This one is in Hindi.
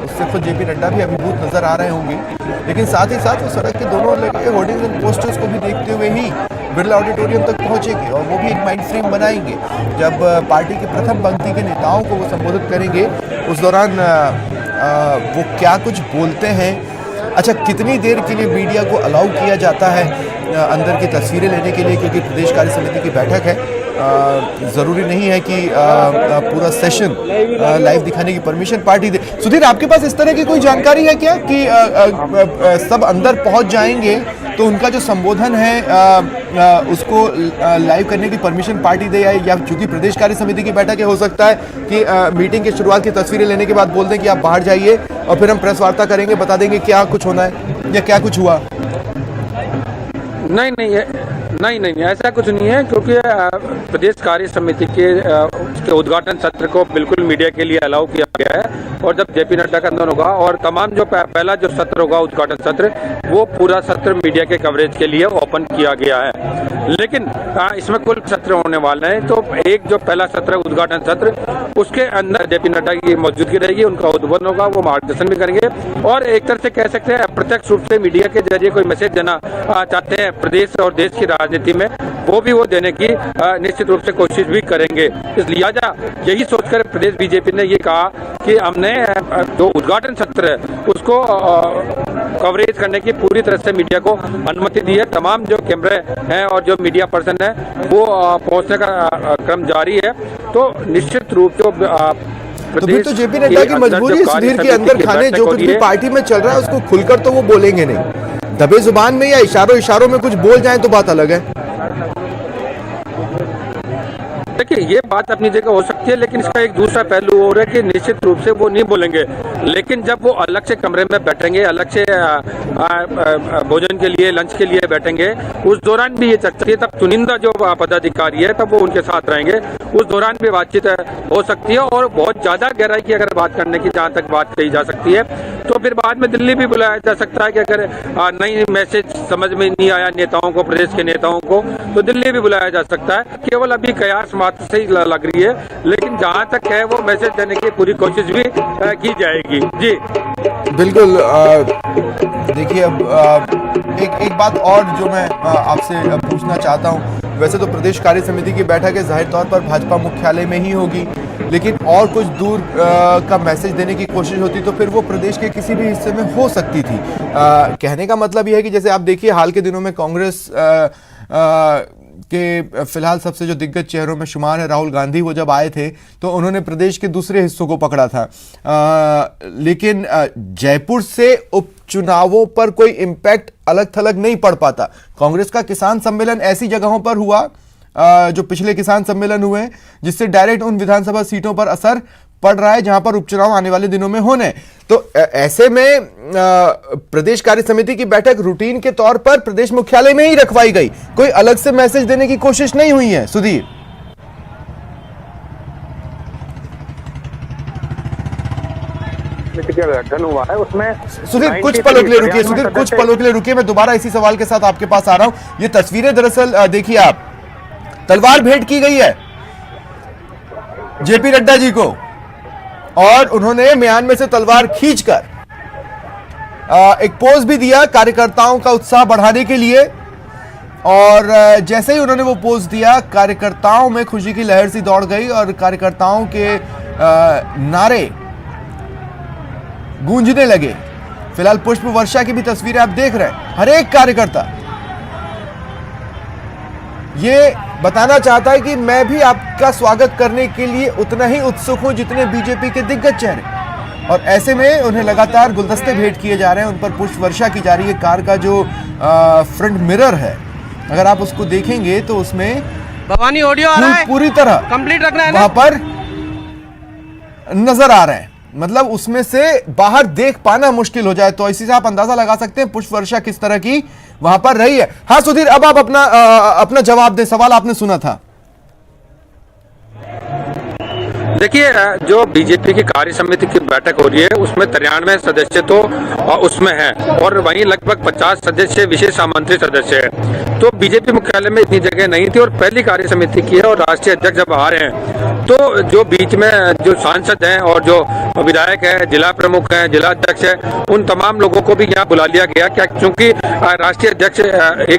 उससे खुद जेपी नड्डा भी अभिभूत नजर आ रहे होंगे। लेकिन साथ ही साथ वो सड़क के दोनों लगे होर्डिंग्स एंड पोस्टर्स को भी देखते हुए ही बिरला ऑडिटोरियम तक पहुंचेंगे और वो भी एक माइंड फ्रेम बनाएंगे। जब पार्टी की प्रथम पंक्ति के नेताओं को वो संबोधित करेंगे, उस दौरान वो क्या कुछ बोलते हैं। अच्छा, कितनी देर के लिए मीडिया को अलाउ किया जाता है अंदर की तस्वीरें लेने के लिए, क्योंकि प्रदेश कार्य समिति की बैठक है, ज़रूरी नहीं है कि पूरा सेशन लाइव दिखाने की परमिशन पार्टी दे। सुधीर, आपके पास इस तरह की कोई जानकारी है क्या कि सब अंदर पहुंच जाएंगे तो उनका जो संबोधन है उसको लाइव करने की परमिशन पार्टी दे, या चूंकि प्रदेश कार्य समिति की बैठक है, हो सकता है कि मीटिंग की शुरुआत की तस्वीरें लेने के बाद बोल दें कि आप बाहर जाइए और फिर हम प्रेस वार्ता करेंगे, बता देंगे क्या कुछ होना है या क्या कुछ हुआ? नहीं, ऐसा कुछ नहीं है, क्योंकि प्रदेश कार्य समिति के उद्घाटन सत्र को बिल्कुल मीडिया के लिए अलाउ किया गया है। और जब जेपी नड्डा का अंदर होगा और तमाम जो पहला जो सत्र होगा उद्घाटन सत्र, वो पूरा सत्र मीडिया के कवरेज के लिए ओपन किया गया है। लेकिन इसमें कुल सत्र होने वाले हैं, तो एक जो पहला सत्र उद्घाटन सत्र, उसके अंदर जेपी नड्डा की मौजूदगी रहेगी, उनका उद्बोधन होगा, वो मार्गदर्शन भी करेंगे और एक तरह से कह सकते हैं अप्रत्यक्ष रूप से मीडिया के जरिए कोई मैसेज देना चाहते हैं प्रदेश और देश की राजनीति में, वो भी वो देने की निश्चित रूप से कोशिश भी करेंगे। इसलिए यही सोचकर प्रदेश बीजेपी ने ये कहा कि हमने जो उद्घाटन सत्र है उसको कवरेज करने की पूरी तरह से मीडिया को अनुमति दी है। तमाम जो कैमरे हैं और जो मीडिया पर्सन है वो पहुंचने का क्रम जारी है। तो निश्चित रूप से तो फिर तो जेपी नड्डा की मजबूरी सुधीर के अंदर खाने जो कुछ भी पार्टी में चल रहा है उसको खुलकर तो वो बोलेंगे नहीं, दबे जुबान में या इशारों में कुछ बोल जाएं तो बात अलग है। देखिए, ये बात अपनी जगह हो सकती है, लेकिन इसका एक दूसरा पहलू और है कि निश्चित रूप से वो नहीं बोलेंगे, लेकिन जब वो अलग से कमरे में बैठेंगे, अलग से भोजन के लिए, लंच के लिए बैठेंगे, उस दौरान भी ये चर्चा, तब चुनिंदा जो पदाधिकारी है तब वो उनके साथ रहेंगे, उस दौरान भी बातचीत हो सकती है। और बहुत ज्यादा गहराई की अगर बात करने की जहाँ तक बात कही जा सकती है, तो फिर बाद में दिल्ली भी बुलाया जा सकता है कि अगर नई मैसेज समझ में नहीं आया नेताओं को, प्रदेश के नेताओं को, तो दिल्ली भी बुलाया जा सकता है। केवल अभी कयास मात्र से ही लग रही है, लेकिन जहाँ तक है वो मैसेज देने की पूरी कोशिश भी की जाएगी। जी बिल्कुल। देखिए, अब एक बात और जो मैं आपसे पूछना चाहता हूँ, वैसे तो प्रदेश कार्य समिति की बैठक है, जाहिर तौर पर भाजपा मुख्यालय में ही होगी, लेकिन और कुछ दूर का मैसेज देने की कोशिश होती तो फिर वो प्रदेश के किसी भी हिस्से में हो सकती थी। कहने का मतलब यह है कि जैसे आप देखिए हाल के दिनों में कांग्रेस के फिलहाल सबसे जो दिग्गज चेहरों में शुमार है राहुल गांधी, वो जब आए थे तो उन्होंने प्रदेश के दूसरे हिस्सों को पकड़ा था, लेकिन जयपुर से उपचुनावों पर कोई इम्पैक्ट अलग थलग नहीं पड़ पाता। कांग्रेस का किसान सम्मेलन ऐसी जगहों पर हुआ जो पिछले किसान सम्मेलन हुए, जिससे डायरेक्ट उन विधानसभा सीटों पर असर पड़ रहा है जहां पर उपचुनाव आने वाले दिनों में होने। तो ऐसे में प्रदेश कार्य समिति की बैठक रूटीन के तौर पर प्रदेश मुख्यालय में ही रखवाई गई, कोई अलग से मैसेज देने की कोशिश नहीं हुई है। सुधीर, गठन हुआ है उसमें सुधीर कुछ पलों के लिए रुकिए, सुधीर कुछ पलों के लिए रुकिए, मैं दोबारा इसी सवाल के साथ आपके पास आ रहा हूं। ये तस्वीरें दरअसल देखिए आप, तलवार भेंट की गई है जेपी नड्डा जी को और उन्होंने म्यान में से तलवार खींचकर एक पोज भी दिया कार्यकर्ताओं का उत्साह बढ़ाने के लिए। और जैसे ही उन्होंने वो पोज दिया, कार्यकर्ताओं में खुशी की लहर सी दौड़ गई और कार्यकर्ताओं के नारे गूंजने लगे। फिलहाल पुष्प वर्षा की भी तस्वीरें आप देख रहे हैं। हर एक कार्यकर्ता ये बताना चाहता है कि मैं भी आपका स्वागत करने के लिए उतना ही उत्सुक हूं जितने बीजेपी के दिग्गज चेहरे। और ऐसे में उन्हें लगातार गुलदस्ते भेंट किए जा रहे हैं, उन पर पुष्प वर्षा की जा रही है। कार का जो फ्रंट मिरर है, अगर आप उसको देखेंगे तो उसमें भवानी ऑडियो आ रहा है, पूरी तरह कंप्लीट रखना है, वहां पर नजर आ रहे हैं। मतलब उसमें से बाहर देख पाना मुश्किल हो जाए, तो इसी से आप अंदाजा लगा सकते हैं पुष्प वर्षा किस तरह की वहां पर रही है। हाँ सुधीर, अब आप अपना जवाब दें, सवाल आपने सुना था। देखिए, जो बीजेपी की कार्य समिति की बैठक हो रही है उसमें 93 सदस्य तो उसमें है और वहीं लगभग 50 सदस्य विशेष आमंत्रित सदस्य है। तो बीजेपी मुख्यालय में इतनी जगह नहीं थी और पहली कार्य समिति की है और राष्ट्रीय अध्यक्ष जब आ रहे हैं तो जो बीच में जो सांसद हैं और जो विधायक है, जिला प्रमुख हैं, जिला अध्यक्ष है, उन तमाम लोगों को भी यहाँ बुला लिया गया, क्या क्योंकि राष्ट्रीय अध्यक्ष एक